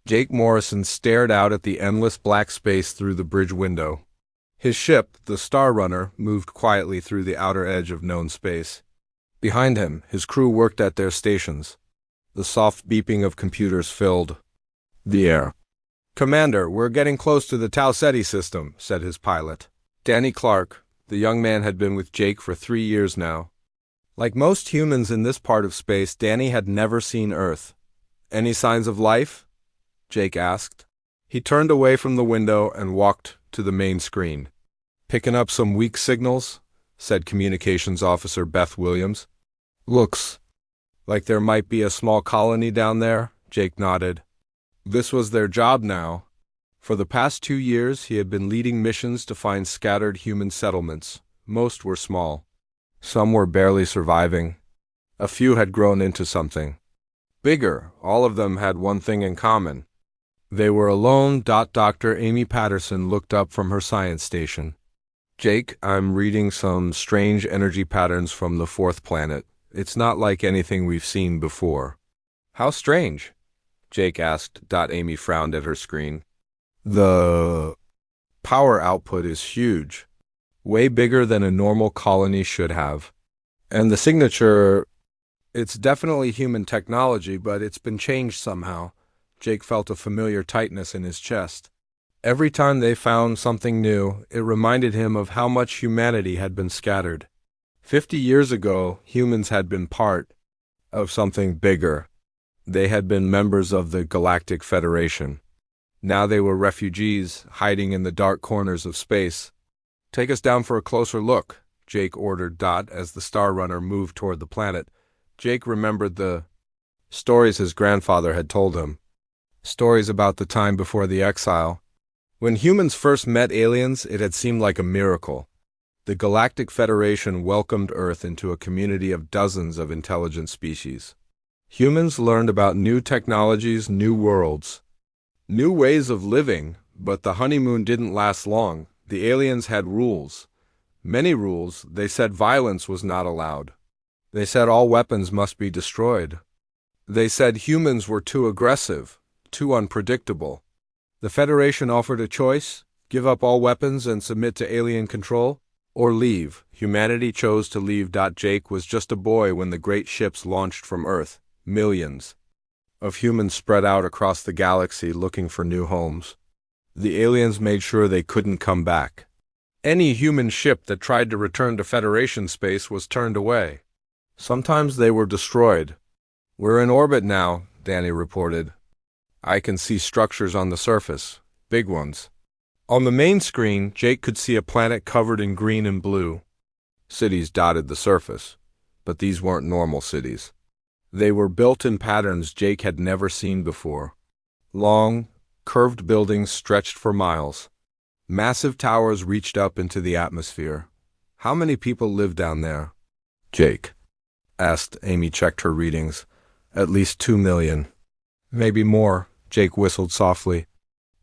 Jake Morrison stared out at the endless black space through the bridge window. His ship, the Star Runner, moved quietly through the outer edge of known space. Behind him, his crew worked at their stations. The soft beeping of computers filled the air. "Commander, we're getting close to the Tau Ceti system," said his pilot. Danny Clark, the young man, had been with Jake for 3 years now. Like most humans in this part of space, Danny had never seen Earth. "Any signs of life?" Jake asked. He turned away from the window and walked to the main screen. "Picking up some weak signals," said Communications Officer Beth Williams. "Looks like there might be a small colony down there," Jake nodded. This was their job now. For the past 2 years, he had been leading missions to find scattered human settlements. Most were small. Some were barely surviving. A few had grown into something bigger. All of them had one thing in common. They were alone. Dr. Amy Patterson looked up from her science station. "Jake, I'm reading some strange energy patterns from the 4th planet. It's not like anything we've seen before." "How strange?" Jake asked. Amy frowned at her screen. "The power output is huge. Way bigger than a normal colony should have. And the signature, it's definitely human technology, but it's been changed somehow." Jake felt a familiar tightness in his chest. Every time they found something new, it reminded him of how much humanity had been scattered. 50 years ago, humans had been part of something bigger. They had been members of the Galactic Federation. Now they were refugees, hiding in the dark corners of space. "Take us down for a closer look," Jake ordered as the Star Runner moved toward the planet. Jake remembered the stories his grandfather had told him. Stories about the time before the exile. When humans first met aliens, it had seemed like a miracle. The Galactic Federation welcomed Earth into a community of dozens of intelligent species. Humans learned about new technologies, new worlds, new ways of living, but the honeymoon didn't last long. The aliens had rules. Many rules. They said violence was not allowed. They said all weapons must be destroyed. They said humans were too aggressive, too unpredictable. The Federation offered a choice: give up all weapons and submit to alien control, or leave. Humanity chose to leave. Jake was just a boy when the great ships launched from Earth. Millions of humans spread out across the galaxy looking for new homes. The aliens made sure they couldn't come back. Any human ship that tried to return to Federation space was turned away. Sometimes they were destroyed. "We're in orbit now," Danny reported. "I can see structures on the surface, big ones." On the main screen, Jake could see a planet covered in green and blue. Cities dotted the surface, but these weren't normal cities. They were built in patterns Jake had never seen before. Long, curved buildings stretched for miles. Massive towers reached up into the atmosphere. "How many people live down there?" Jake asked. Amy checked her readings. "At least 2 million. Maybe more," Jake whistled softly.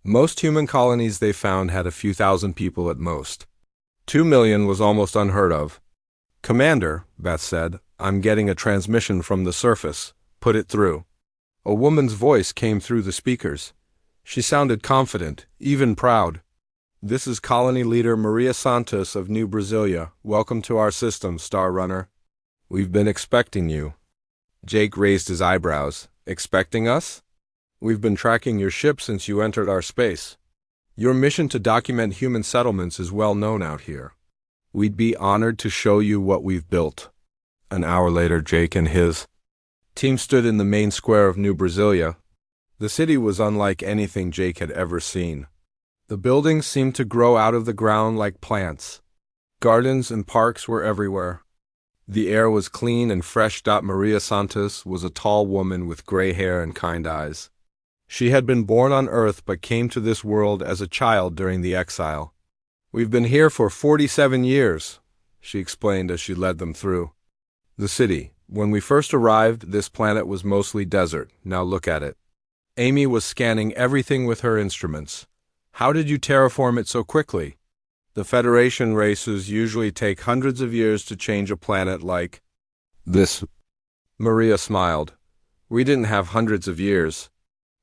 Most human colonies they found had a few thousand people at most. 2 million was almost unheard of. "Commander," Beth said, "I'm getting a transmission from the surface. Put it through." A woman's voice came through the speakers. She sounded confident, even proud. "This is Colony Leader Maria Santos of New Brasilia. Welcome to our system, Star Runner. We've been expecting you." Jake raised his eyebrows. "Expecting us?" "We've been tracking your ship since you entered our space. Your mission to document human settlements is well known out here. We'd be honored to show you what we've built." An hour later, Jake and his team stood in the main square of New Brasilia. The city was unlike anything Jake had ever seen. The buildings seemed to grow out of the ground like plants. Gardens and parks were everywhere. The air was clean and fresh. Maria Santos was a tall woman with gray hair and kind eyes. She had been born on Earth but came to this world as a child during the exile. "We've been here for 47 years, she explained as she led them through the city. "When we first arrived, this planet was mostly desert. Now look at it." Amy was scanning everything with her instruments. "How did you terraform it so quickly?" "The Federation races usually take hundreds of years to change a planet like this." Maria smiled. "We didn't have hundreds of years.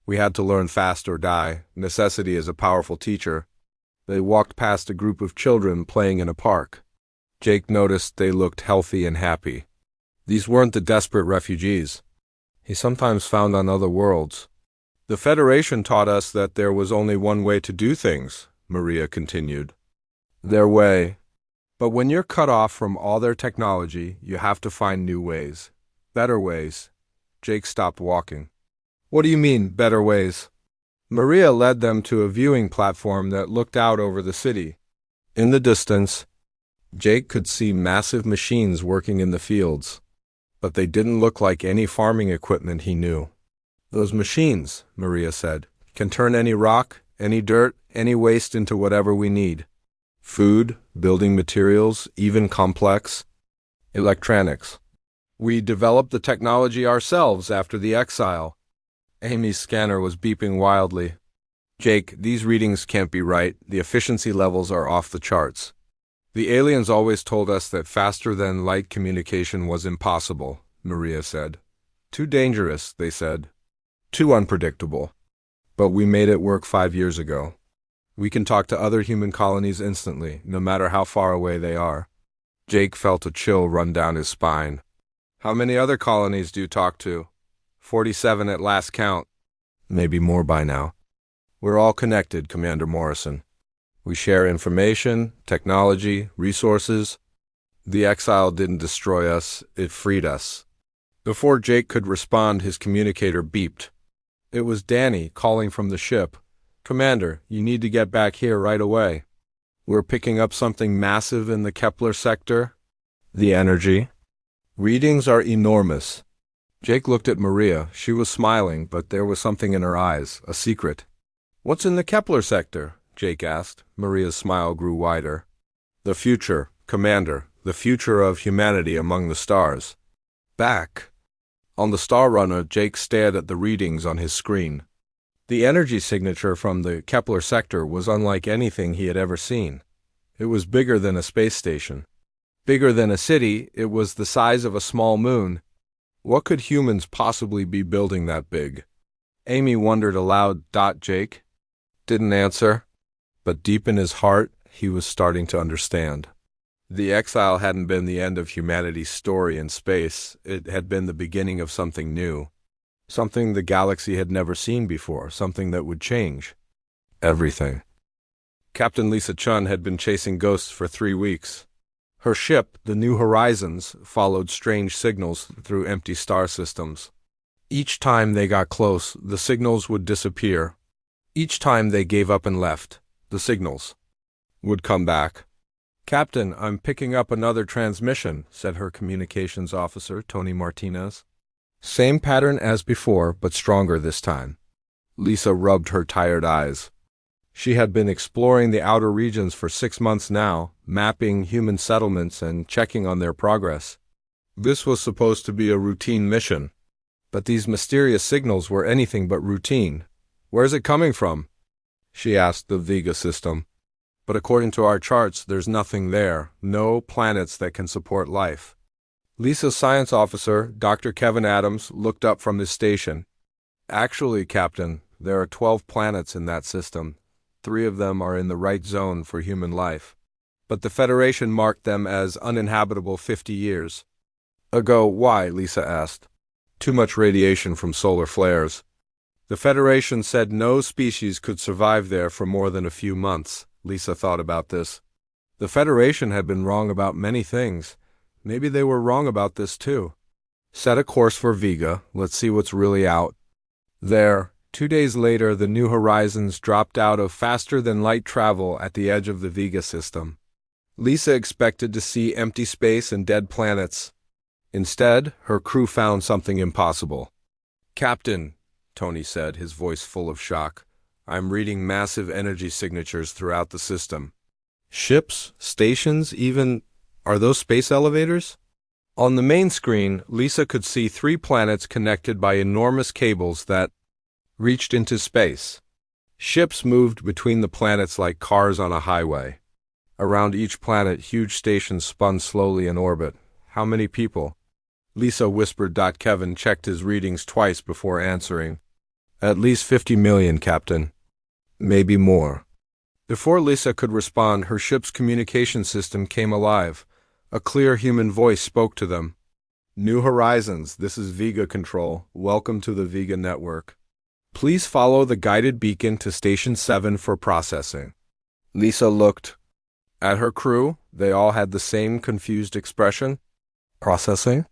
We had to learn fast or die. Necessity is a powerful teacher. They walked past a group of children playing in a park. Jake noticed they looked healthy and happy. These weren't the desperate refugees he sometimes found on other worlds. The Federation taught us that there was only one way to do things, Maria continued. Their way. But when you're cut off from all their technology, you have to find new ways. Better ways. Jake stopped walking. What do you mean, better ways? Maria led them to a viewing platform that looked out over the city. In the distance, Jake could see massive machines working in the fields, but they didn't look like any farming equipment he knew. Those machines, Maria said, can turn any rock, any dirt, any waste into whatever we need. Food, building materials, even complex electronics. We developed the technology ourselves after the exile. Amy's scanner was beeping wildly. Jake, these readings can't be right. The efficiency levels are off the charts. The aliens always told us that faster-than-light communication was impossible, Maria said. Too dangerous, they said. Too unpredictable. But we made it work 5 years ago. We can talk to other human colonies instantly, no matter how far away they are. Jake felt a chill run down his spine. How many other colonies do you talk to? 47 at last count. Maybe more by now. We're all connected, Commander Morrison. We share information, technology, resources. The exile didn't destroy us, it freed us. Before Jake could respond, his communicator beeped. It was Danny calling from the ship. Commander, you need to get back here right away. We're picking up something massive in the Kepler sector. The energy. Readings are enormous. Jake looked at Maria. She was smiling, but there was something in her eyes, a secret. What's in the Kepler sector? Jake asked. Maria's smile grew wider. The future, Commander, the future of humanity among the stars. Back. On the Star Runner, Jake stared at the readings on his screen. The energy signature from the Kepler sector was unlike anything he had ever seen. It was bigger than a space station. Bigger than a city, it was the size of a small moon. What could humans possibly be building that big? Amy wondered aloud. Jake didn't answer, but deep in his heart, he was starting to understand. The exile hadn't been the end of humanity's story in space. It had been the beginning of something new. Something the galaxy had never seen before, something that would change everything. Captain Lisa Chun had been chasing ghosts for 3 weeks. Her ship, the New Horizons, followed strange signals through empty star systems. Each time they got close, the signals would disappear. Each time they gave up and left, the signals would come back. Captain, I'm picking up another transmission, said her communications officer, Tony Martinez. Same pattern as before, but stronger this time. Lisa rubbed her tired eyes. She had been exploring the outer regions for 6 months now, mapping human settlements and checking on their progress. This was supposed to be a routine mission. But these mysterious signals were anything but routine. Where's it coming from? She asked the Vega system. But according to our charts, there's nothing there, no planets that can support life. Lisa's science officer, Dr. Kevin Adams, looked up from his station. Actually, Captain, there are 12 planets in that system. 3 of them are in the right zone for human life. But the Federation marked them as uninhabitable 50 years ago. Why? Lisa asked. Too much radiation from solar flares. The Federation said no species could survive there for more than a few months. Lisa thought about this. The Federation had been wrong about many things. Maybe they were wrong about this too. Set a course for Vega. Let's see what's really out there. 2 days later, the New Horizons dropped out of faster-than-light travel at the edge of the Vega system. Lisa expected to see empty space and dead planets. Instead, her crew found something impossible. Captain, Tony said, his voice full of shock, I'm reading massive energy signatures throughout the system. Ships, stations, even... Are those space elevators? On the main screen, Lisa could see 3 planets connected by enormous cables that reached into space. Ships moved between the planets like cars on a highway. Around each planet, huge stations spun slowly in orbit. How many people? Lisa whispered. Kevin checked his readings twice before answering. At least 50 million, Captain. Maybe more. Before Lisa could respond, her ship's communication system came alive. A clear human voice spoke to them. New Horizons, this is Vega Control. Welcome to the Vega Network. Please follow the guided beacon to Station 7 for processing. Lisa looked at her crew. They all had the same confused expression. Processing?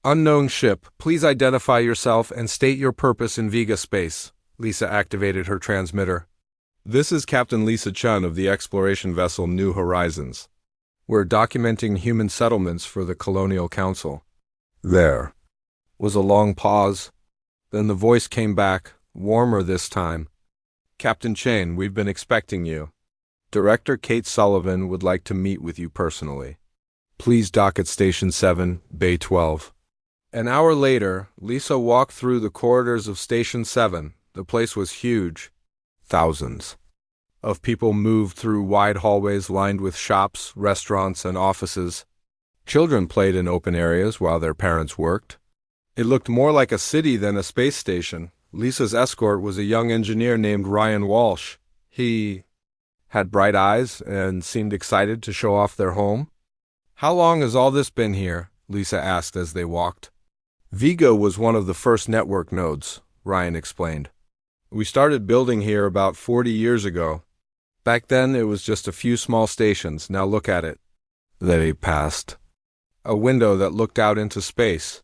Unknown ship, please identify yourself and state your purpose in Vega space. Lisa activated her transmitter. This is Captain Lisa Chun of the exploration vessel New Horizons. We're documenting human settlements for the Colonial Council. There was a long pause. Then the voice came back, warmer this time. Captain Chane, we've been expecting you. Director Kate Sullivan would like to meet with you personally. Please dock at Station 7, Bay 12. An hour later, Lisa walked through the corridors of Station 7. The place was huge. Thousands of people moved through wide hallways lined with shops, restaurants, and offices. Children played in open areas while their parents worked. It looked more like a city than a space station. Lisa's escort was a young engineer named Ryan Walsh. He had bright eyes and seemed excited to show off their home. How long has all this been here? Lisa asked as they walked. Vega was one of the first network nodes, Ryan explained. We started building here about 40 years ago. Back then it was just a few small stations. Now look at it. They passed a window that looked out into space.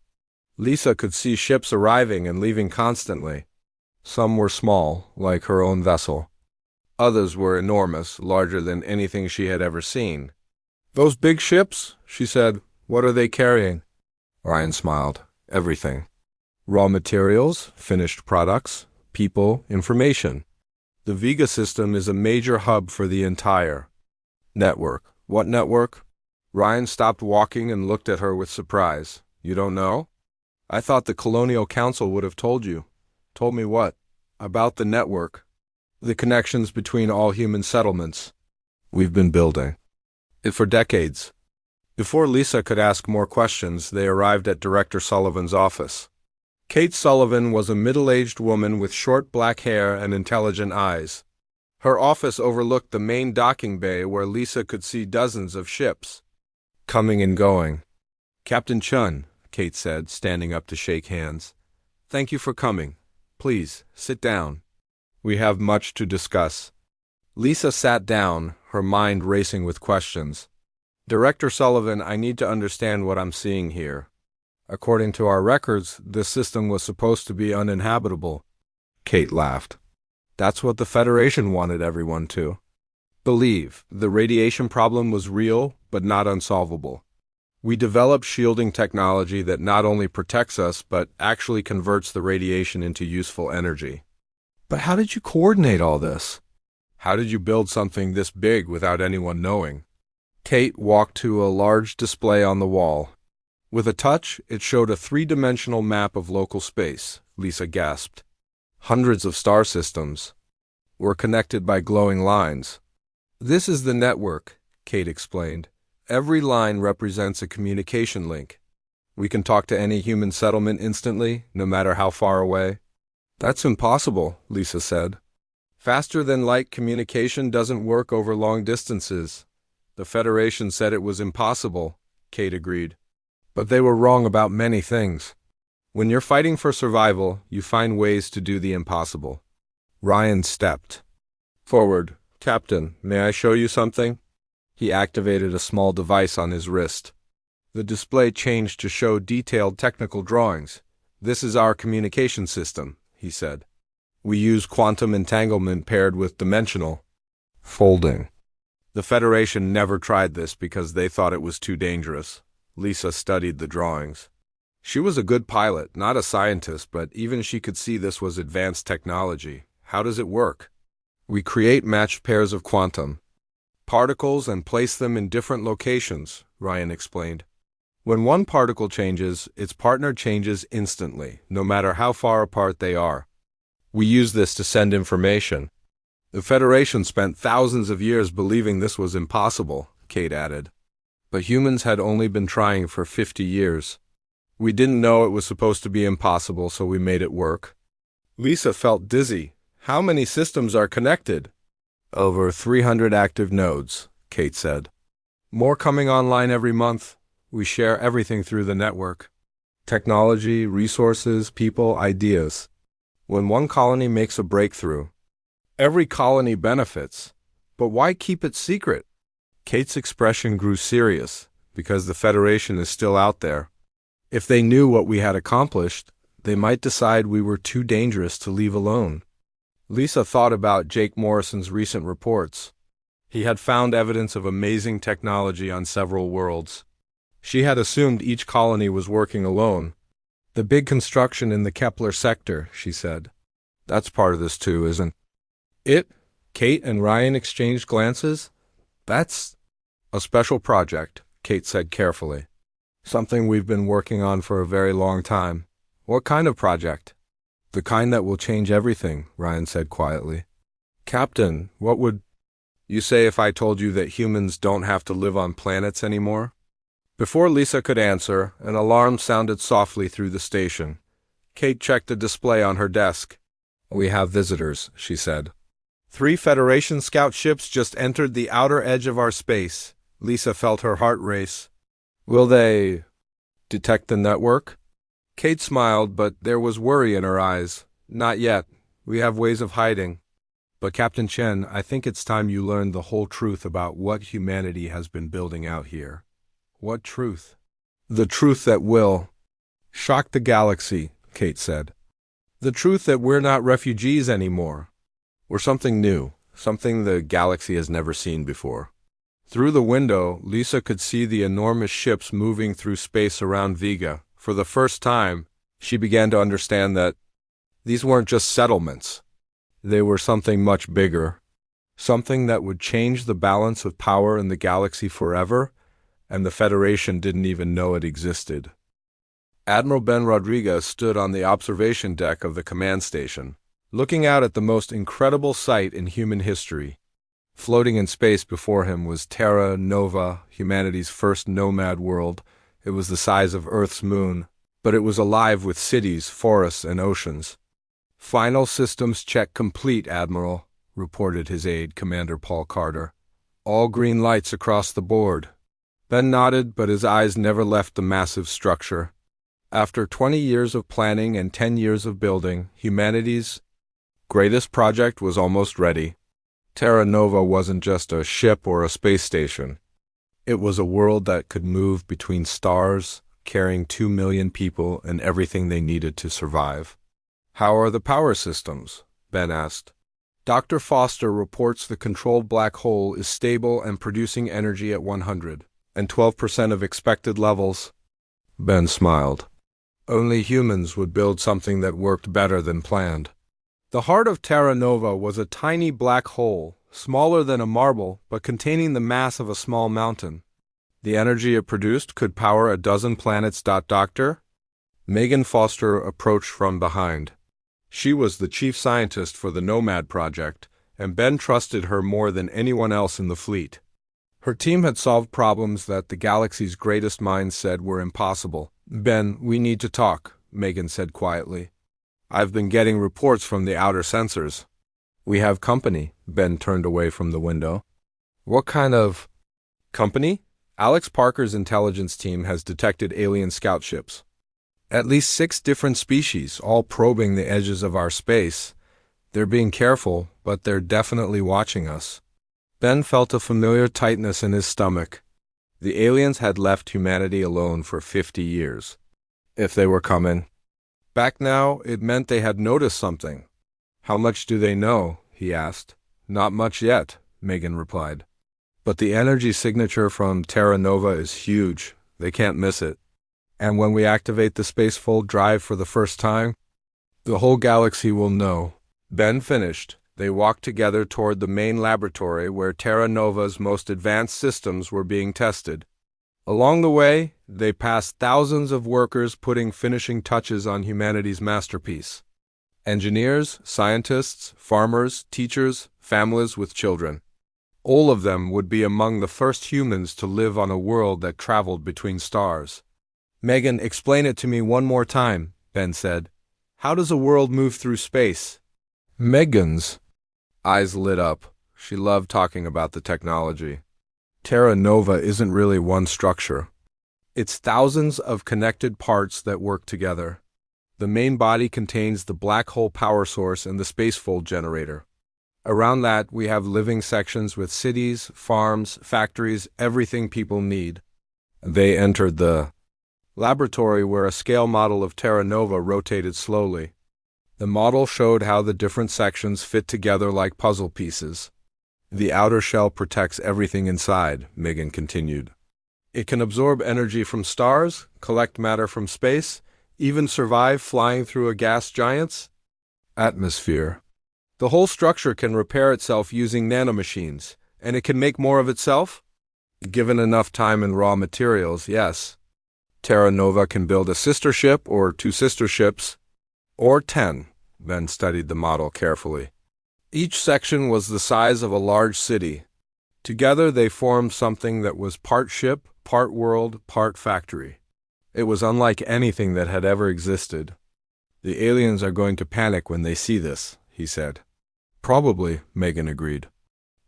Lisa could see ships arriving and leaving constantly. Some were small, like her own vessel. Others were enormous, larger than anything she had ever seen. Those big ships? She said. What are they carrying? Ryan smiled. Everything. Raw materials, finished products, people, information. The Vega system is a major hub for the entire network. What network? Ryan stopped walking and looked at her with surprise. You don't know? I thought the Colonial Council would have told you. Told me what? About the network. The connections between all human settlements. We've been building it for decades. Before Lisa could ask more questions, they arrived at Director Sullivan's office. Kate Sullivan was a middle-aged woman with short black hair and intelligent eyes. Her office overlooked the main docking bay where Lisa could see dozens of ships coming and going. Captain Chun, Kate said, standing up to shake hands. Thank you for coming. Please, sit down. We have much to discuss. Lisa sat down, her mind racing with questions. Director Sullivan, I need to understand what I'm seeing here. According to our records, this system was supposed to be uninhabitable. Kate laughed. That's what the Federation wanted everyone to believe. The radiation problem was real, but not unsolvable. We developed shielding technology that not only protects us, but actually converts the radiation into useful energy. But how did you coordinate all this? How did you build something this big without anyone knowing? Kate walked to a large display on the wall. With a touch, it showed a three-dimensional map of local space. Lisa gasped. Hundreds of star systems were connected by glowing lines. This is the network, Kate explained. Every line represents a communication link. We can talk to any human settlement instantly, no matter how far away. That's impossible, Lisa said. Faster-than-light communication doesn't work over long distances. The Federation said it was impossible, Kate agreed. But they were wrong about many things. When you're fighting for survival, you find ways to do the impossible. Ryan stepped forward. Captain, may I show you something? He activated a small device on his wrist. The display changed to show detailed technical drawings. This is our communication system, he said. We use quantum entanglement paired with dimensional folding. The Federation never tried this because they thought it was too dangerous. Lisa studied the drawings. She was a good pilot, not a scientist, but even she could see this was advanced technology. How does it work? We create matched pairs of quantum particles and place them in different locations, Ryan explained. When one particle changes, its partner changes instantly, no matter how far apart they are. We use this to send information. The Federation spent thousands of years believing this was impossible, Kate added. But humans had only been trying for 50 years. We didn't know it was supposed to be impossible, so we made it work. Lisa felt dizzy. How many systems are connected? Over 300 active nodes, Kate said. More coming online every month. We share everything through the network. Technology, resources, people, ideas. When one colony makes a breakthrough, every colony benefits. But why keep it secret? Kate's expression grew serious, because the Federation is still out there. If they knew what we had accomplished, they might decide we were too dangerous to leave alone. Lisa thought about Jake Morrison's recent reports. He had found evidence of amazing technology on several worlds. She had assumed each colony was working alone. The big construction in the Kepler sector, she said. That's part of this too, isn't it? Kate and Ryan exchanged glances. That's a special project, Kate said carefully. Something we've been working on for a very long time. What kind of project? The kind that will change everything, Ryan said quietly. Captain, what would you say if I told you that humans don't have to live on planets anymore? Before Lisa could answer, an alarm sounded softly through the station. Kate checked the display on her desk. We have visitors, she said. 3 Federation scout ships just entered the outer edge of our space. Lisa felt her heart race. Will they detect the network? Kate smiled, but there was worry in her eyes. Not yet. We have ways of hiding. But Captain Chen, I think it's time you learned the whole truth about what humanity has been building out here. What truth? The truth that will shock the galaxy, Kate said. The truth that we're not refugees anymore. We're something new, something the galaxy has never seen before. Through the window, Lisa could see the enormous ships moving through space around Vega. For the first time, she began to understand that these weren't just settlements. They were something much bigger, something that would change the balance of power in the galaxy forever, and the Federation didn't even know it existed. Admiral Ben Rodriguez stood on the observation deck of the command station, looking out at the most incredible sight in human history. Floating in space before him was Terra Nova, humanity's first nomad world. It was the size of Earth's moon, but it was alive with cities, forests, and oceans. Final systems check complete, Admiral, reported his aide, Commander Paul Carter. All green lights across the board. Ben nodded, but his eyes never left the massive structure. After 20 years of planning and 10 years of building, humanity's greatest project was almost ready. Terra Nova wasn't just a ship or a space station. It was a world that could move between stars, carrying 2 million people and everything they needed to survive. How are the power systems? Ben asked. Dr. Foster reports the controlled black hole is stable and producing energy at 112% of expected levels. Ben smiled. Only humans would build something that worked better than planned. The heart of Terra Nova was a tiny black hole, smaller than a marble, but containing the mass of a small mountain. The energy it produced could power a dozen planets. Doctor? Megan Foster approached from behind. She was the chief scientist for the Nomad project, and Ben trusted her more than anyone else in the fleet. Her team had solved problems that the galaxy's greatest minds said were impossible. Ben, we need to talk, Megan said quietly. I've been getting reports from the outer sensors. We have company. Ben turned away from the window. What kind of company? Alex Parker's intelligence team has detected alien scout ships. At least 6 different species, all probing the edges of our space. They're being careful, but they're definitely watching us. Ben felt a familiar tightness in his stomach. The aliens had left humanity alone for 50 years. If they were coming back now, it meant they had noticed something. How much do they know? He asked. Not much yet, Megan replied. But the energy signature from Terra Nova is huge. They can't miss it. And when we activate the spacefold drive for the first time, the whole galaxy will know. Ben finished. They walked together toward the main laboratory where Terra Nova's most advanced systems were being tested. Along the way, they passed thousands of workers putting finishing touches on humanity's masterpiece. Engineers, scientists, farmers, teachers, families with children. All of them would be among the first humans to live on a world that traveled between stars. Megan, explain it to me one more time, Ben said. How does a world move through space? Megan's eyes lit up. She loved talking about the technology. Terra Nova isn't really one structure. It's thousands of connected parts that work together. The main body contains the black hole power source and the spacefold generator. Around that, we have living sections with cities, farms, factories, everything people need. They entered the laboratory where a scale model of Terra Nova rotated slowly. The model showed how the different sections fit together like puzzle pieces. The outer shell protects everything inside, Megan continued. It can absorb energy from stars, collect matter from space, even survive flying through a gas giant's atmosphere. The whole structure can repair itself using nanomachines, and it can make more of itself? Given enough time and raw materials, yes. Terra Nova can build a sister ship or 2 sister ships, or 10. Ben studied the model carefully. Each section was the size of a large city. Together they formed something that was part ship, part world, part factory. It was unlike anything that had ever existed. The aliens are going to panic when they see this, he said. Probably, Megan agreed.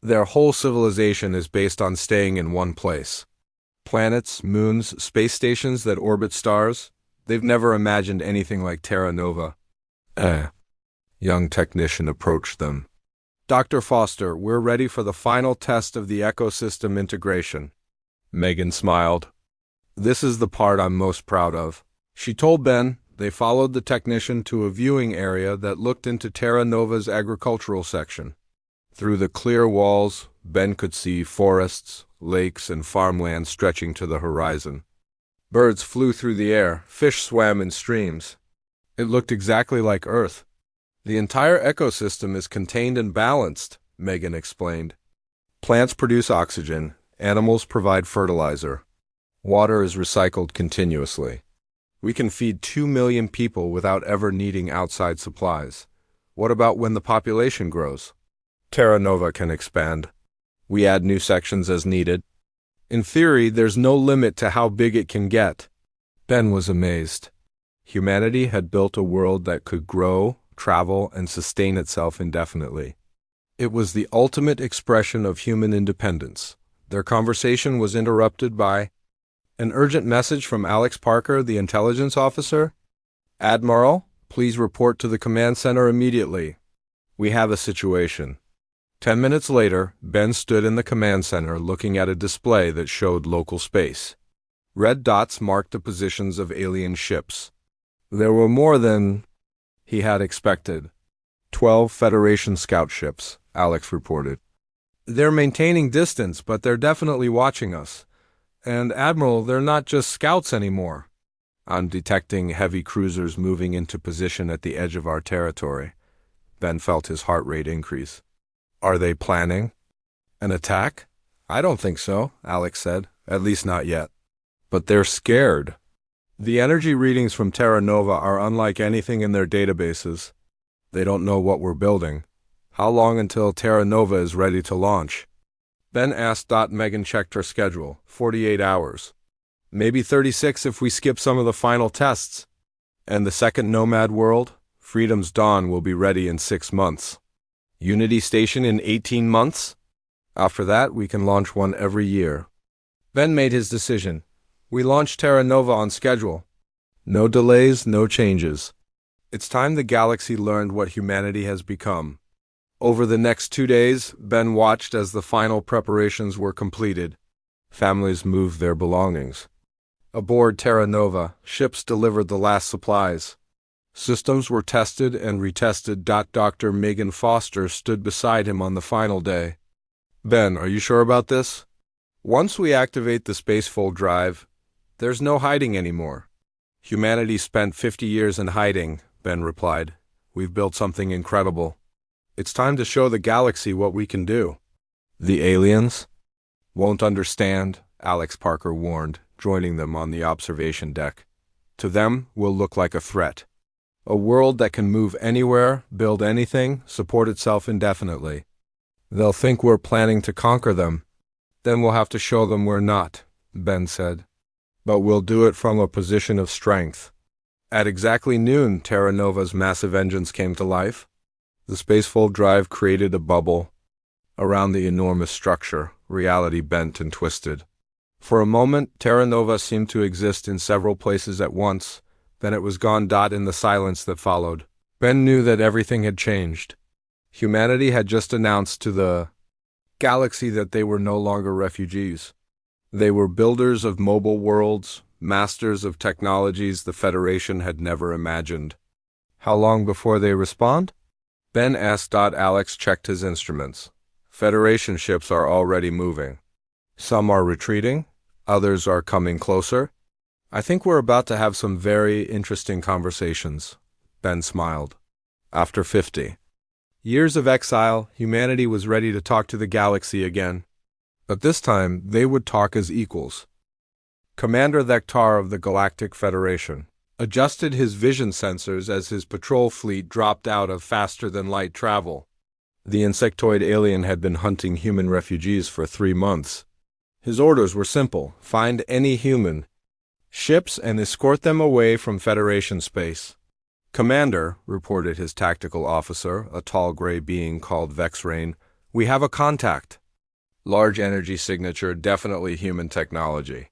Their whole civilization is based on staying in one place. Planets, moons, space stations that orbit stars, they've never imagined anything like Terra Nova. Young technician approached them. Dr. Foster, we're ready for the final test of the ecosystem integration. Megan smiled. This is the part I'm most proud of. She told Ben. They followed the technician to a viewing area that looked into Terra Nova's agricultural section. Through the clear walls, Ben could see forests, lakes, and farmland stretching to the horizon. Birds flew through the air, fish swam in streams. It looked exactly like Earth. The entire ecosystem is contained and balanced, Megan explained. Plants produce oxygen, animals provide fertilizer. Water is recycled continuously. We can feed 2 million people without ever needing outside supplies. What about when the population grows? Terra Nova can expand. We add new sections as needed. In theory, there's no limit to how big it can get. Ben was amazed. Humanity had built a world that could grow, travel, and sustain itself indefinitely. It was the ultimate expression of human independence. Their conversation was interrupted by an urgent message from Alex Parker, the intelligence officer. Admiral, please report to the command center immediately. We have a situation. 10 minutes later, Ben stood in the command center looking at a display that showed local space. Red dots marked the positions of alien ships. There were more than he had expected. 12 Federation scout ships, Alex reported. They're maintaining distance, but they're definitely watching us. And, Admiral, they're not just scouts anymore. I'm detecting heavy cruisers moving into position at the edge of our territory. Ben felt his heart rate increase. Are they planning an attack? I don't think so, Alex said. At least not yet. But they're scared. The energy readings from Terra Nova are unlike anything in their databases. They don't know what we're building. How long until Terra Nova is ready to launch? Ben asked. Megan checked her schedule. 48 hours. Maybe 36 if we skip some of the final tests. And the second Nomad world, Freedom's Dawn, will be ready in 6 months. Unity Station in 18 months? After that, we can launch one every year. Ben made his decision. We launched Terra Nova on schedule. No delays, no changes. It's time the galaxy learned what humanity has become. Over the next 2 days, Ben watched as the final preparations were completed. Families moved their belongings. Aboard Terra Nova, ships delivered the last supplies. Systems were tested and retested. Dr. Megan Foster stood beside him on the final day. Ben, are you sure about this? Once we activate the spacefold drive, there's no hiding anymore. Humanity spent 50 years in hiding, Ben replied. We've built something incredible. It's time to show the galaxy what we can do. The aliens won't understand, Alex Parker warned, joining them on the observation deck. To them, we'll look like a threat. A world that can move anywhere, build anything, support itself indefinitely. They'll think we're planning to conquer them. Then we'll have to show them we're not, Ben said. But we'll do it from a position of strength. At exactly noon, Terra Nova's massive engines came to life. The spacefold drive created a bubble around the enormous structure. Reality bent and twisted. For a moment, Terra Nova seemed to exist in several places at once. Then it was gone. In the silence that followed, Ben knew that everything had changed. Humanity had just announced to the galaxy that they were no longer refugees. They were builders of mobile worlds, masters of technologies the Federation had never imagined. How long before they respond? Ben asked. Alex checked his instruments. Federation ships are already moving. Some are retreating, others are coming closer. I think we're about to have some very interesting conversations. Ben smiled. After 50 years of exile, humanity was ready to talk to the galaxy again. But this time, they would talk as equals. Commander Thektar of the Galactic Federation adjusted his vision sensors as his patrol fleet dropped out of faster-than-light travel. The insectoid alien had been hunting human refugees for 3 months. His orders were simple: find any human ships and escort them away from Federation space. Commander, reported his tactical officer, a tall gray being called Vexrain, we have a contact. Large energy signature, definitely human technology.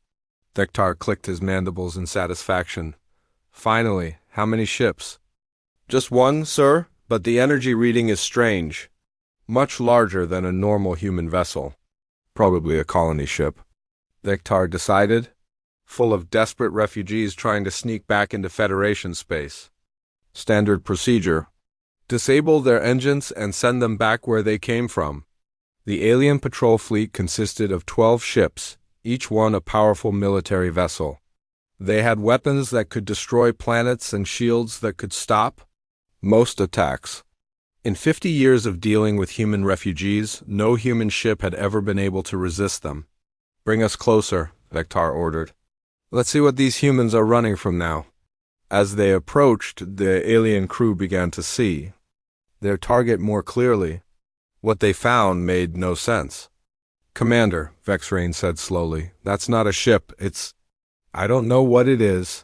Thektar clicked his mandibles in satisfaction. Finally, how many ships? Just one, sir, but the energy reading is strange. Much larger than a normal human vessel. Probably a colony ship. Thektar decided, full of desperate refugees trying to sneak back into Federation space. Standard procedure: disable their engines and send them back where they came from. The alien patrol fleet consisted of 12 ships, each one a powerful military vessel. They had weapons that could destroy planets and shields that could stop most attacks. In 50 years of dealing with human refugees, no human ship had ever been able to resist them. Bring us closer, Thektar ordered. Let's see what these humans are running from now. As they approached, the alien crew began to see their target more clearly. What they found made no sense. Commander, Vexrain said slowly, that's not a ship, I don't know what it is.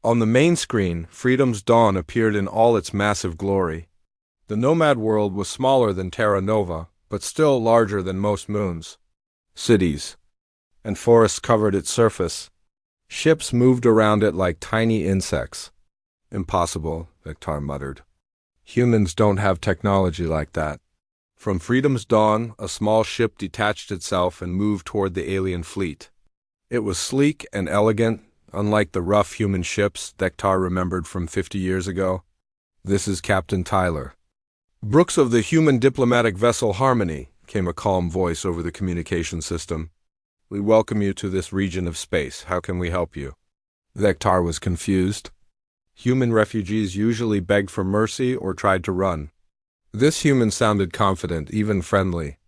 On the main screen, Freedom's Dawn appeared in all its massive glory. The nomad world was smaller than Terra Nova, but still larger than most moons. Cities and forests covered its surface. Ships moved around it like tiny insects. Impossible, Thektar muttered. Humans don't have technology like that. From Freedom's Dawn, a small ship detached itself and moved toward the alien fleet. It was sleek and elegant, unlike the rough human ships Thektar remembered from 50 years ago. This is Captain Tyler. Brooks of the human diplomatic vessel Harmony, came a calm voice over the communication system. We welcome you to this region of space. How can we help you? Thektar was confused. Human refugees usually begged for mercy or tried to run. This human sounded confident, even friendly.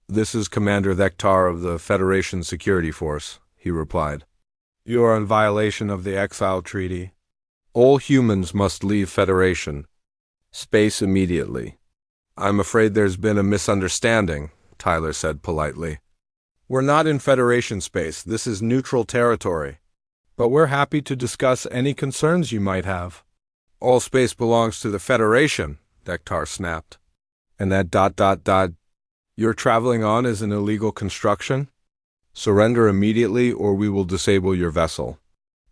This is Commander Thektar of the Federation Security Force, he replied. You are in violation of the Exile Treaty. All humans must leave Federation space immediately. I'm afraid there's been a misunderstanding, Tyler said politely. We're not in Federation space. This is neutral territory. But we're happy to discuss any concerns you might have. All space belongs to the Federation, Thektar snapped. And that ... you're traveling on is an illegal construction? Surrender immediately or we will disable your vessel.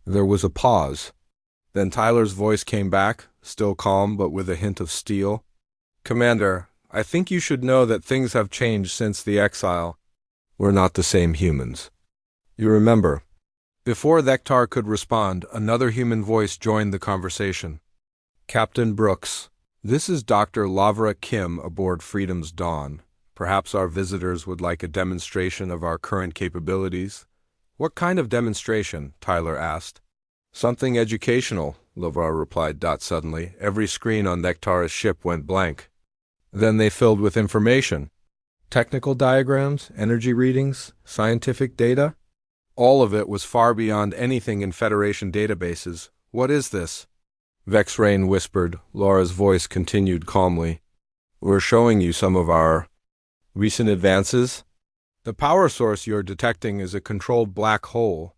There was a pause. Then Tyler's voice came back, still calm but with a hint of steel. Commander, I think you should know that things have changed since the exile. We're not the same humans. You remember. Before Thektar could respond, another human voice joined the conversation. Captain Brooks, this is Dr. Lavra Kim aboard Freedom's Dawn. Perhaps our visitors would like a demonstration of our current capabilities. What kind of demonstration? Tyler asked. Something educational, Lavra replied. Suddenly, every screen on Thektar's ship went blank. Then they filled with information. Technical diagrams, energy readings, scientific data. All of it was far beyond anything in Federation databases. What is this? Vexrain whispered. Laura's voice continued calmly. We're showing you some of our recent advances. The power source you're detecting is a controlled black hole.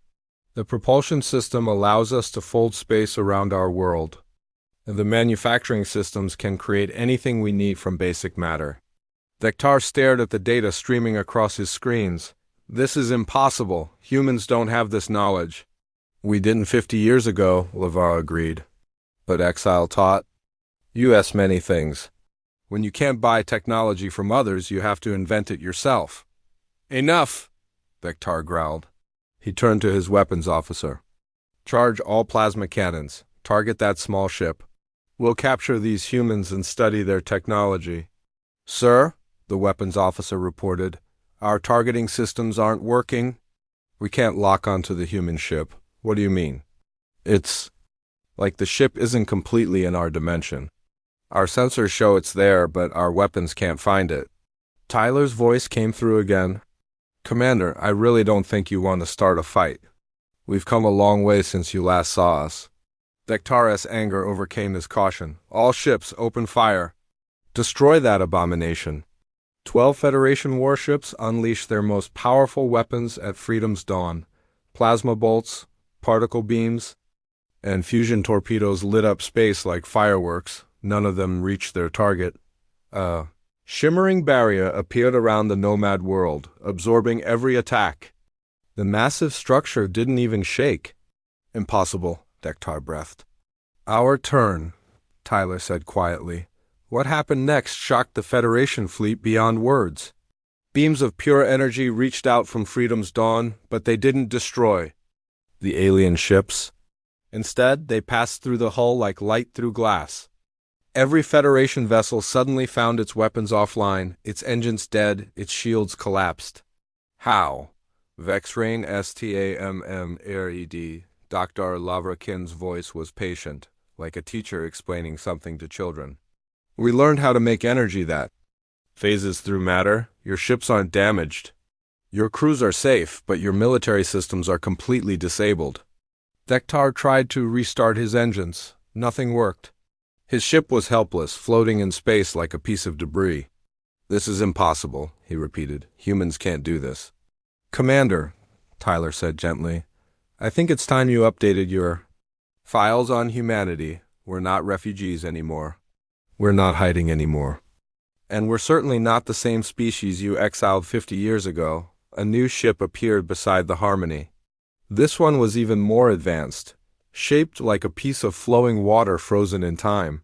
The propulsion system allows us to fold space around our world. The manufacturing systems can create anything we need from basic matter. Vectar stared at the data streaming across his screens. This is impossible. Humans don't have this knowledge. We didn't 50 years ago, Lavar agreed. But Exiled taught us many things. When you can't buy technology from others, you have to invent it yourself. Enough, Vectar growled. He turned to his weapons officer. Charge all plasma cannons. Target that small ship. We'll capture these humans and study their technology. Sir, the weapons officer reported, our targeting systems aren't working. We can't lock onto the human ship. What do you mean? It's like the ship isn't completely in our dimension. Our sensors show it's there, but our weapons can't find it. Tyler's voice came through again. Commander, I really don't think you want to start a fight. We've come a long way since you last saw us. Vectar's anger overcame his caution. All ships, open fire. Destroy that abomination. 12 Federation warships unleashed their most powerful weapons at Freedom's dawn. Plasma bolts, particle beams, and fusion torpedoes lit up space like fireworks. None of them reached their target. A shimmering barrier appeared around the nomad world, absorbing every attack. The massive structure didn't even shake. Impossible, Vectar breathed. Our turn, Tyler said quietly. What happened next shocked the Federation fleet beyond words. Beams of pure energy reached out from Freedom's dawn, but they didn't destroy the alien ships. Instead, they passed through the hull like light through glass. Every Federation vessel suddenly found its weapons offline, its engines dead, its shields collapsed. How? Vexrain Stammred. Dr. Lavrakin's voice was patient, like a teacher explaining something to children. We learned how to make energy that phases through matter. Your ships aren't damaged. Your crews are safe, but your military systems are completely disabled. Vectar tried to restart his engines. Nothing worked. His ship was helpless, floating in space like a piece of debris. This is impossible, he repeated. Humans can't do this. Commander, Tyler said gently, I think it's time you updated your files on humanity. We're not refugees anymore. We're not hiding anymore. And we're certainly not the same species you exiled 50 years ago. A new ship appeared beside the Harmony. This one was even more advanced, shaped like a piece of flowing water frozen in time.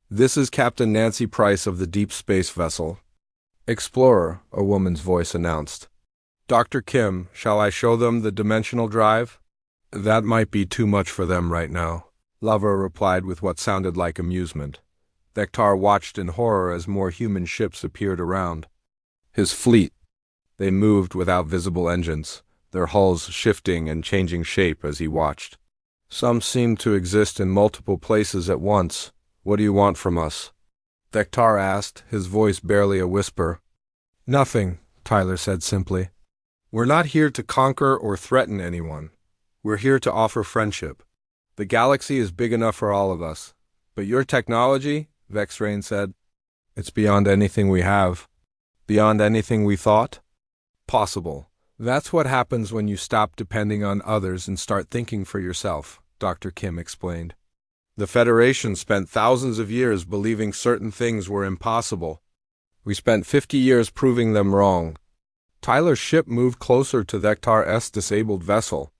This is Captain Nancy Price of the Deep Space Vessel. Explorer, a woman's voice announced. Dr. Kim, shall I show them the dimensional drive? That might be too much for them right now, Lover replied with what sounded like amusement. Vectar watched in horror as more human ships appeared around. His fleet. They moved without visible engines, their hulls shifting and changing shape as he watched. Some seemed to exist in multiple places at once. What do you want from us? Vectar asked, his voice barely a whisper. Nothing, Tyler said simply. We're not here to conquer or threaten anyone. We're here to offer friendship. The galaxy is big enough for all of us. But your technology, Vexrain said, it's beyond anything we have. Beyond anything we thought? Possible. That's what happens when you stop depending on others and start thinking for yourself, Dr. Kim explained. The Federation spent thousands of years believing certain things were impossible. We spent 50 years proving them wrong. Tyler's ship moved closer to Vectar's disabled vessel.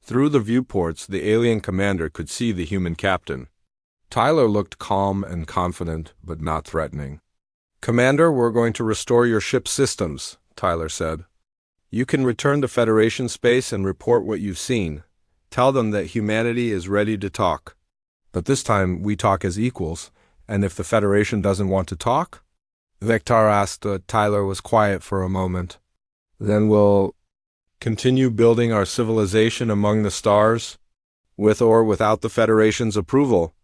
Through the viewports, the alien commander could see the human captain. Tyler looked calm and confident, but not threatening. Commander, we're going to restore your ship's systems, Tyler said. You can return to Federation space and report what you've seen. Tell them that humanity is ready to talk. But this time, we talk as equals, and if the Federation doesn't want to talk? Vectar asked. Tyler was quiet for a moment. Then we'll continue building our civilization among the stars, with or without the Federation's approval.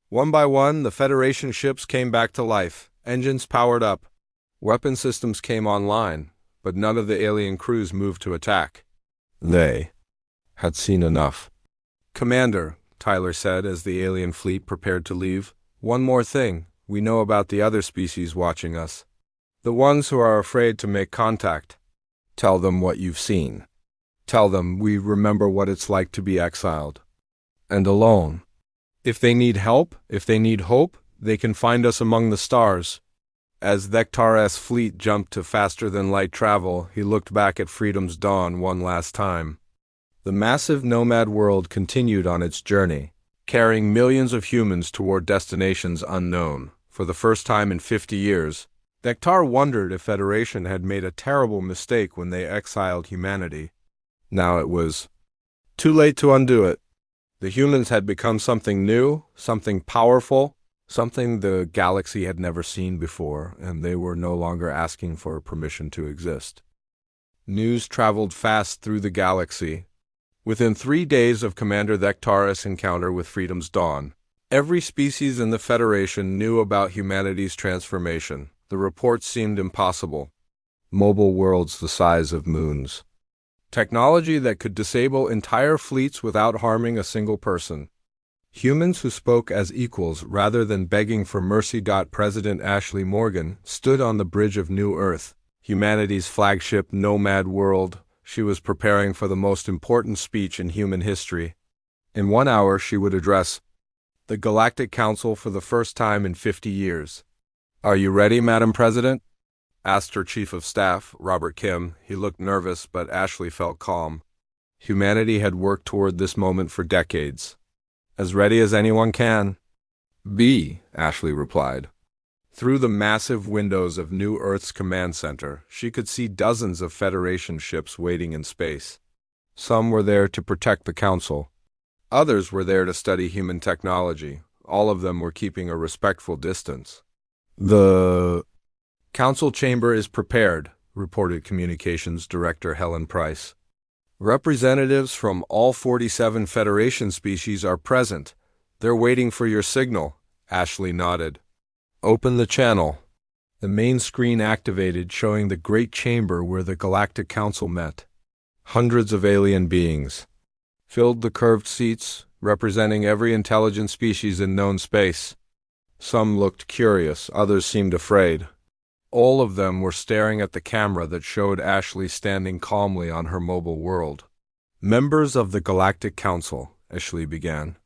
One by one, the Federation ships came back to life, engines powered up. Weapon systems came online, but none of the alien crews moved to attack. They had seen enough. Commander, Tyler said as the alien fleet prepared to leave, one more thing we know about the other species watching us. The ones who are afraid to make contact. Tell them what you've seen. Tell them we remember what it's like to be exiled. And alone. If they need help, if they need hope, they can find us among the stars. As Vectar's fleet jumped to faster-than-light travel, he looked back at freedom's dawn one last time. The massive nomad world continued on its journey, carrying millions of humans toward destinations unknown. For the first time in 50 years, Vectar wondered if Federation had made a terrible mistake when they exiled humanity. Now it was too late to undo it. The humans had become something new, something powerful, something the galaxy had never seen before, and they were no longer asking for permission to exist. News traveled fast through the galaxy. Within 3 days of Commander Vectar's encounter with Freedom's Dawn, every species in the Federation knew about humanity's transformation. The reports seemed impossible. Mobile worlds the size of moons. Technology that could disable entire fleets without harming a single person. Humans who spoke as equals rather than begging for mercy. President Ashley Morgan stood on the bridge of New Earth, humanity's flagship nomad world. She was preparing for the most important speech in human history. In 1 hour, she would address the Galactic Council for the first time in 50 years. "Are you ready, Madam President?" asked her Chief of Staff, Robert Kim. He looked nervous, but Ashley felt calm. Humanity had worked toward this moment for decades. "As ready as anyone can be," Ashley replied. Through the massive windows of New Earth's command center, she could see dozens of Federation ships waiting in space. Some were there to protect the Council. Others were there to study human technology. All of them were keeping a respectful distance. "The Council chamber is prepared," reported Communications Director Helen Price. "Representatives from all 47 Federation species are present. They're waiting for your signal." Ashley nodded. "Open the channel." The main screen activated, showing the great chamber where the Galactic Council met. Hundreds of alien beings filled the curved seats, representing every intelligent species in known space. Some looked curious, others seemed afraid. All of them were staring at the camera that showed Ashley standing calmly on her mobile world. "Members of the Galactic Council," Ashley began.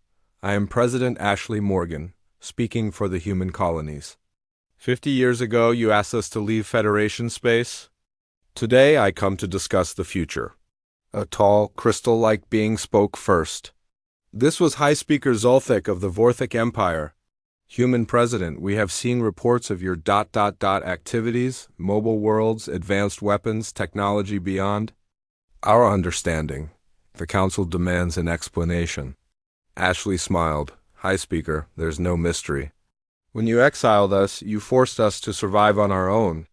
"I am President Ashley Morgan, speaking for the human colonies. 50 years ago, you asked us to leave Federation space. Today, I come to discuss the future." A tall, crystal-like being spoke first. This was High Speaker Zolthek of the Vorthik Empire. "Human President, we have seen reports of your ... activities, mobile worlds, advanced weapons, technology beyond our understanding. The Council demands an explanation." Ashley smiled. "High Speaker, there's no mystery. When you exiled us, you forced us to survive on our own.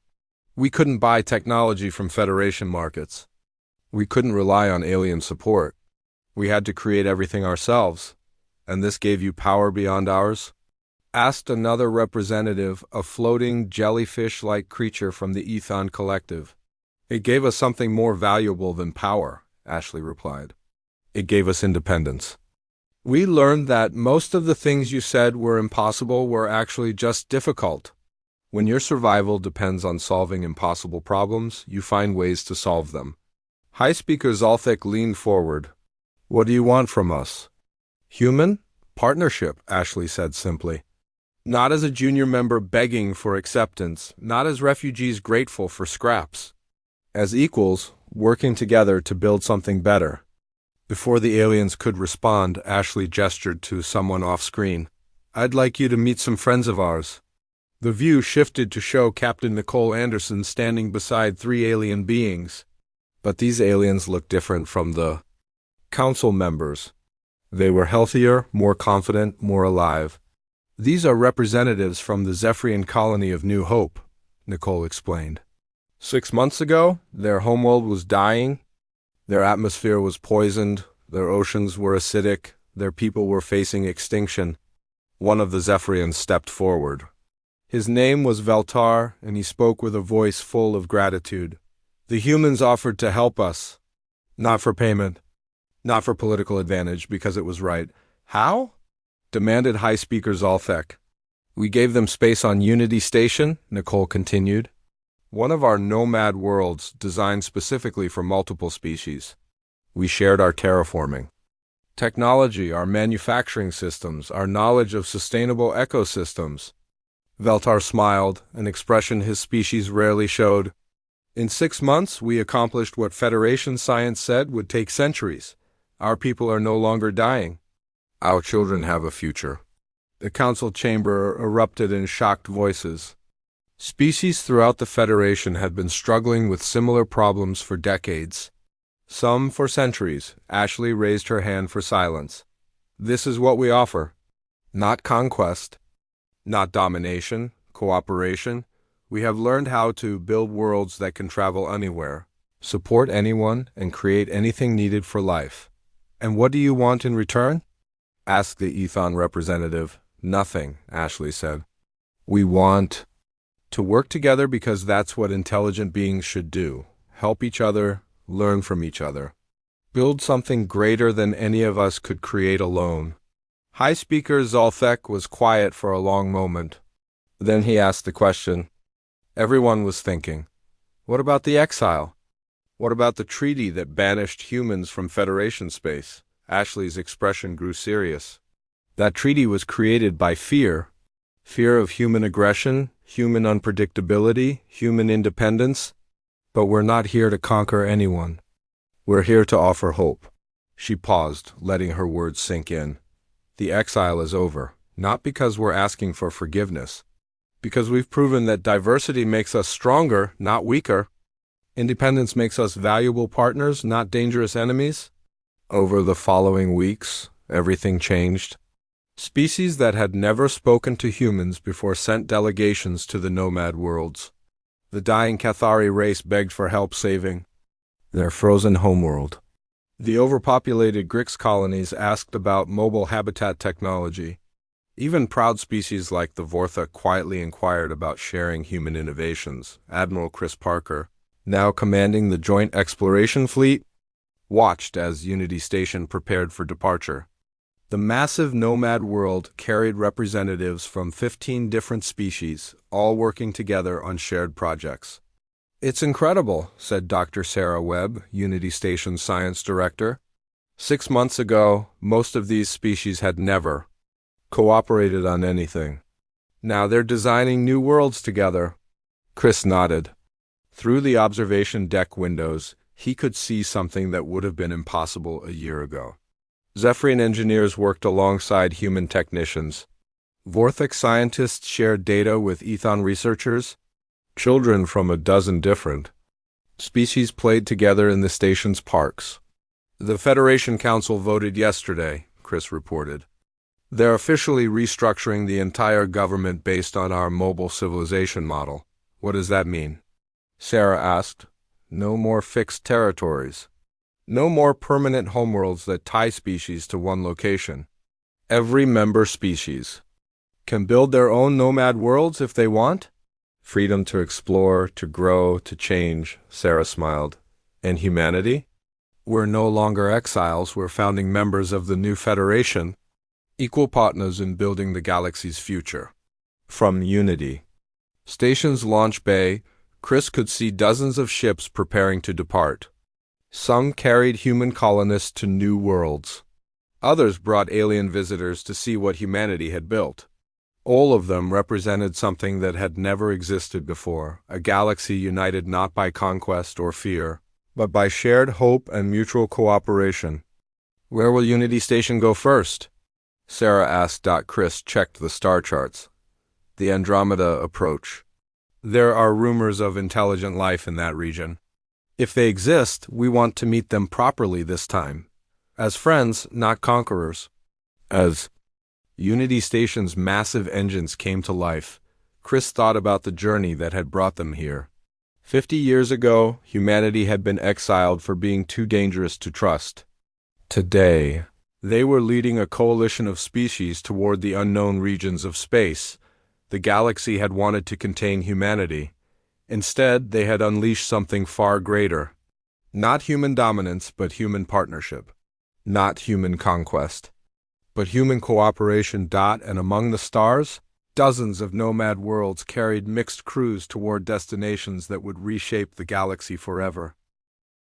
We couldn't buy technology from Federation markets. We couldn't rely on alien support. We had to create everything ourselves. And this gave you power beyond ours?" asked another representative, a floating, jellyfish-like creature from the Ethon Collective. "It gave us something more valuable than power," Ashley replied. "It gave us independence. We learned that most of the things you said were impossible were actually just difficult. When your survival depends on solving impossible problems, you find ways to solve them." High Speaker Zolthek leaned forward. "What do you want from us?" "Human partnership," Ashley said simply. "Not as a junior member begging for acceptance, not as refugees grateful for scraps. As equals, working together to build something better." Before the aliens could respond, Ashley gestured to someone off-screen. "I'd like you to meet some friends of ours." The view shifted to show Captain Nicole Anderson standing beside 3 alien beings. But these aliens looked different from the Council members. They were healthier, more confident, more alive. "These are representatives from the Zephyrian colony of New Hope," Nicole explained. 6 months ago, their homeworld was dying. Their atmosphere was poisoned, their oceans were acidic, their people were facing extinction. One of the Zephyrians stepped forward. His name was Veltar, and he spoke with a voice full of gratitude. "The humans offered to help us. Not for payment. Not for political advantage, because it was right." "How?" demanded High Speaker Zolthek. "We gave them space on Unity Station," Nicole continued. "One of our nomad worlds designed specifically for multiple species. We shared our terraforming technology, our manufacturing systems, our knowledge of sustainable ecosystems. Veltar smiled, an expression his species rarely showed. In 6 months, we accomplished what Federation science said would take centuries. Our people are no longer dying. Our children have a future. The council chamber erupted in shocked voices. Species throughout the Federation had been struggling with similar problems for decades. Some for centuries. Ashley raised her hand for silence. This is what we offer. Not conquest. Not domination, cooperation. We have learned how to build worlds that can travel anywhere, support anyone, and create anything needed for life. And what do you want in return? Asked the Ethon representative. Nothing, Ashley said. We want to work together because that's what intelligent beings should do. Help each other, learn from each other. Build something greater than any of us could create alone. High Speaker Zolthek was quiet for a long moment. Then he asked the question. Everyone was thinking. What about the exile? What about the treaty that banished humans from Federation space? Ashley's expression grew serious. That treaty was created by fear. Fear of human aggression, human unpredictability, human independence. But we're not here to conquer anyone. We're here to offer hope. She paused, letting her words sink in. The exile is over, not because we're asking for forgiveness, because we've proven that diversity makes us stronger, not weaker. Independence makes us valuable partners, not dangerous enemies. Over the following weeks, everything changed. Species that had never spoken to humans before sent delegations to the nomad worlds. The dying Cathari race begged for help saving their frozen homeworld. The overpopulated Grix colonies asked about mobile habitat technology. Even proud species like the Vortha quietly inquired about sharing human innovations. Admiral Chris Parker, now commanding the Joint Exploration Fleet, watched as Unity Station prepared for departure. The massive nomad world carried representatives from 15 different species, all working together on shared projects. It's incredible, said Dr. Sarah Webb, Unity Station's science director. 6 months ago, most of these species had never cooperated on anything. Now they're designing new worlds together. Chris nodded. Through the observation deck windows, he could see something that would have been impossible a year ago. Zephyrian engineers worked alongside human technicians. Vorthic scientists shared data with Ethon researchers. Children from a dozen different species played together in the station's parks. The Federation Council voted yesterday, Chris reported. They're officially restructuring the entire government based on our mobile civilization model. What does that mean? Sarah asked. No more fixed territories. No more permanent homeworlds that tie species to one location. Every member species can build their own nomad worlds if they want. Freedom to explore, to grow, to change, Sarah smiled. And humanity? We're no longer exiles, we're founding members of the new Federation, equal partners in building the galaxy's future. From Unity Station's launch bay, Chris could see dozens of ships preparing to depart. Some carried human colonists to new worlds. Others brought alien visitors to see what humanity had built. All of them represented something that had never existed before, a galaxy united not by conquest or fear, but by shared hope and mutual cooperation. Where will Unity Station go first? Sarah asked. Chris checked the star charts. The Andromeda approach. There are rumors of intelligent life in that region. If they exist, we want to meet them properly this time. As friends, not conquerors. As Unity Station's massive engines came to life, Chris thought about the journey that had brought them here. 50 years ago, humanity had been exiled for being too dangerous to trust. Today, they were leading a coalition of species toward the unknown regions of space. The galaxy had wanted to contain humanity. Instead, they had unleashed something far greater. Not human dominance, but human partnership. Not human conquest, but human cooperation. And among the stars, dozens of nomad worlds carried mixed crews toward destinations that would reshape the galaxy forever.